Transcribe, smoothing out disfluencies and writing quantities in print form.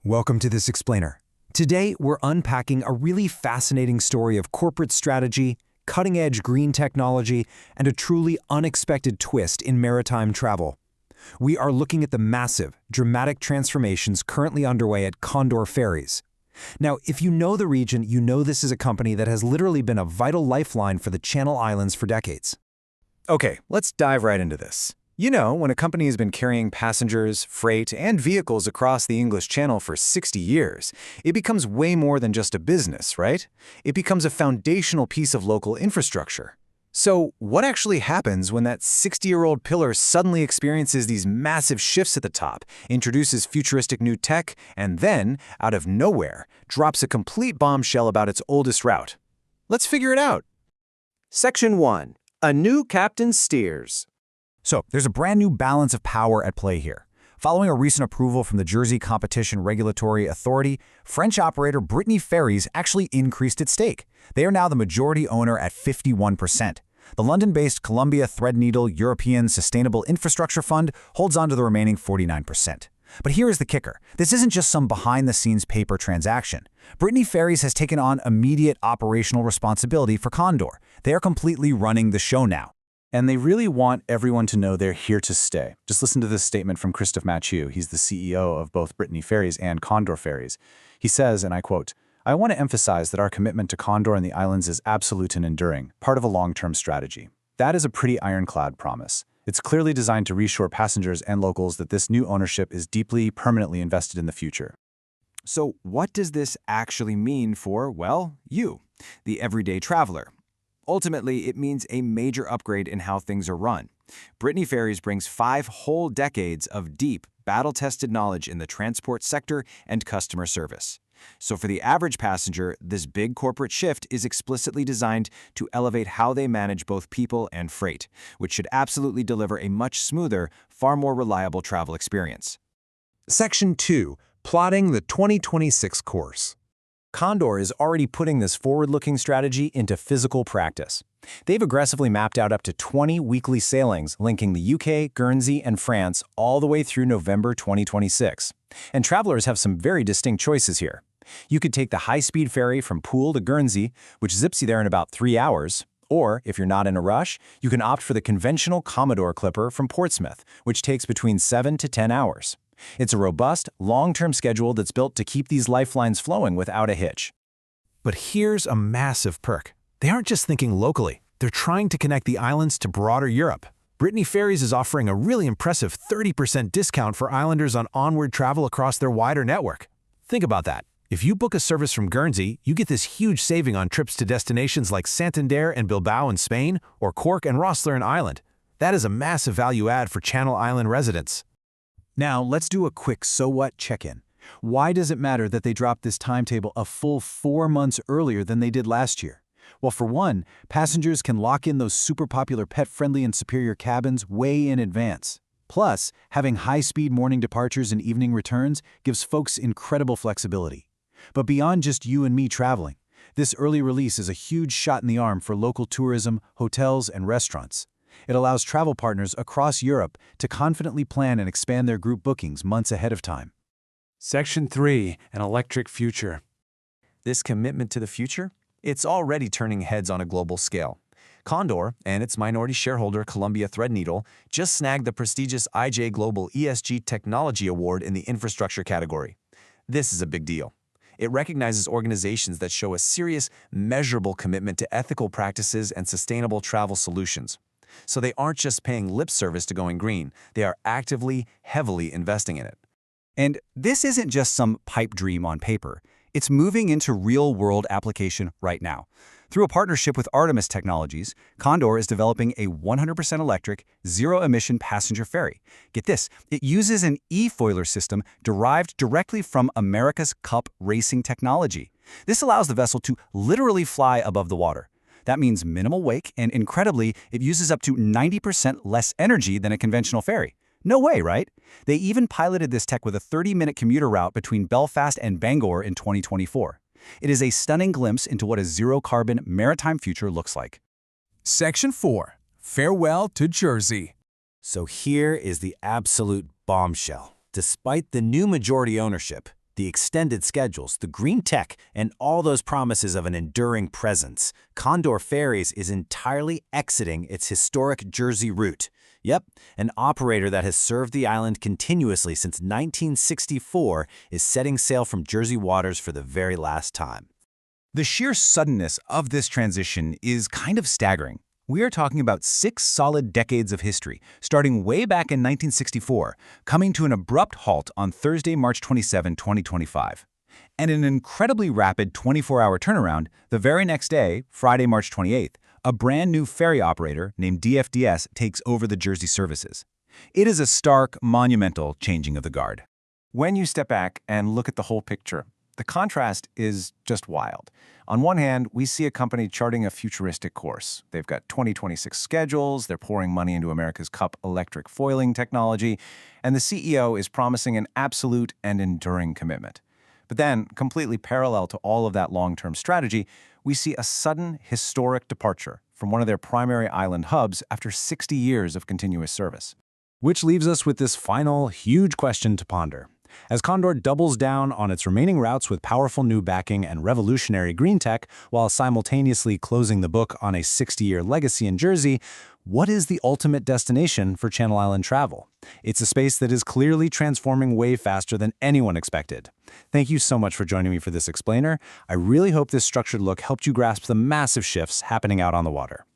Welcome to this explainer. Today, we're unpacking a really fascinating story of corporate strategy, cutting-edge green technology, and a truly unexpected twist in maritime travel. We are looking at the massive, dramatic transformations currently underway at Condor Ferries. Now, if you know the region, you know this is a company that has literally been a vital lifeline for the Channel Islands for decades. Okay, let's dive right into this. You know, when a company has been carrying passengers, freight, and vehicles across the English Channel for 60 years, it becomes way more than just a business, right? It becomes a foundational piece of local infrastructure. So, what actually happens when that 60-year-old pillar suddenly experiences these massive shifts at the top, introduces futuristic new tech, and then, out of nowhere, drops a complete bombshell about its oldest route? Let's figure it out. Section 1. A new captain steers. So, there's a brand new balance of power at play here. Following a recent approval from the Jersey Competition Regulatory Authority, French operator Brittany Ferries actually increased its stake. They are now the majority owner at 51%. The London-based Columbia Threadneedle European Sustainable Infrastructure Fund holds on to the remaining 49%. But here is the kicker. This isn't just some behind-the-scenes paper transaction. Brittany Ferries has taken on immediate operational responsibility for Condor. They are completely running the show now. And they really want everyone to know they're here to stay. Just listen to this statement from Christophe Mathieu. He's the CEO of both Brittany Ferries and Condor Ferries. He says, and I quote, "I want to emphasize that our commitment to Condor and the islands is absolute and enduring, part of a long-term strategy." That is a pretty ironclad promise. It's clearly designed to reassure passengers and locals that this new ownership is deeply, permanently invested in the future. So what does this actually mean for, well, you, the everyday traveler? Ultimately, it means a major upgrade in how things are run. Brittany Ferries brings 5 whole decades of deep, battle-tested knowledge in the transport sector and customer service. So for the average passenger, this big corporate shift is explicitly designed to elevate how they manage both people and freight, which should absolutely deliver a much smoother, far more reliable travel experience. Section 2. Plotting the 2026 course. Condor is already putting this forward-looking strategy into physical practice. They've aggressively mapped out up to 20 weekly sailings linking the UK, Guernsey, and France all the way through November 2026. And travelers have some very distinct choices here. You could take the high-speed ferry from Poole to Guernsey, which zips you there in about 3 hours. Or, if you're not in a rush, you can opt for the conventional Commodore Clipper from Portsmouth, which takes between 7 to 10 hours. It's a robust, long-term schedule that's built to keep these lifelines flowing without a hitch. But here's a massive perk. They aren't just thinking locally. They're trying to connect the islands to broader Europe. Brittany Ferries is offering a really impressive 30% discount for islanders on onward travel across their wider network. Think about that. If you book a service from Guernsey, you get this huge saving on trips to destinations like Santander and Bilbao in Spain or Cork and Rossler in Ireland. That is a massive value add for Channel Island residents. Now, let's do a quick so what check-in. Why does it matter that they dropped this timetable a full 4 months earlier than they did last year? Well, for one, passengers can lock in those super popular pet-friendly and superior cabins way in advance. Plus, having high-speed morning departures and evening returns gives folks incredible flexibility. But beyond just you and me traveling, this early release is a huge shot in the arm for local tourism, hotels, and restaurants. It allows travel partners across Europe to confidently plan and expand their group bookings months ahead of time. Section 3. An electric future. This commitment to the future? It's already turning heads on a global scale. Condor and its minority shareholder Columbia Threadneedle just snagged the prestigious IJ Global ESG Technology Award in the infrastructure category. This is a big deal. It recognizes organizations that show a serious, measurable commitment to ethical practices and sustainable travel solutions. So they aren't just paying lip service to going green, they are actively, heavily investing in it. And this isn't just some pipe dream on paper. It's moving into real-world application right now. Through a partnership with Artemis Technologies, Condor is developing a 100% electric, zero-emission passenger ferry. Get this, it uses an e-foiler system derived directly from America's Cup racing technology. This allows the vessel to literally fly above the water. That means minimal wake, and incredibly, it uses up to 90% less energy than a conventional ferry. No way, right? They even piloted this tech with a 30-minute commuter route between Belfast and Bangor in 2024. It is a stunning glimpse into what a zero-carbon maritime future looks like. Section 4. Farewell to Jersey. So here is the absolute bombshell. Despite the new majority ownership, The extended schedules, the green tech, and all those promises of an enduring presence. Condor Ferries is entirely exiting its historic Jersey route. Yep, an operator that has served the island continuously since 1964 is setting sail from Jersey waters for the very last time. The sheer suddenness of this transition is kind of staggering. We are talking about 6 solid decades of history, starting way back in 1964, coming to an abrupt halt on Thursday, March 27, 2025. And in an incredibly rapid 24-hour turnaround, the very next day, Friday, March 28th, a brand new ferry operator named DFDS takes over the Jersey services. It is a stark, monumental changing of the guard. When you step back and look at the whole picture, the contrast is just wild. On one hand, we see a company charting a futuristic course. They've got 2026 schedules, they're pouring money into America's Cup electric foiling technology, and the CEO is promising an absolute and enduring commitment. But then, completely parallel to all of that long-term strategy, we see a sudden, historic departure from one of their primary island hubs after 60 years of continuous service. Which leaves us with this final, huge question to ponder. As Condor doubles down on its remaining routes with powerful new backing and revolutionary green tech, while simultaneously closing the book on a 60-year legacy in Jersey, what is the ultimate destination for Channel Island travel? It's a space that is clearly transforming way faster than anyone expected. Thank you so much for joining me for this explainer. I really hope this structured look helped you grasp the massive shifts happening out on the water.